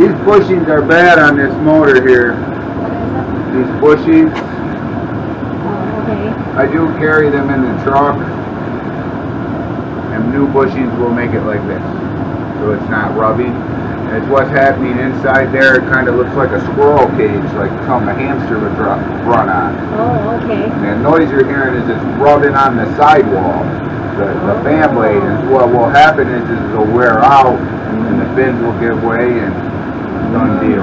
These bushings are bad on this motor here. These bushings. Oh, okay. I do carry them in the truck. And new bushings will make it like this. So it's not rubbing. And it's what's happening inside there. It kind of looks like a squirrel cage, like something a hamster would run on. Oh, okay. And the noise you're hearing is it's rubbing on the sidewall. The fan blade. And what will happen is it'll wear out and the fins will give way and done deal.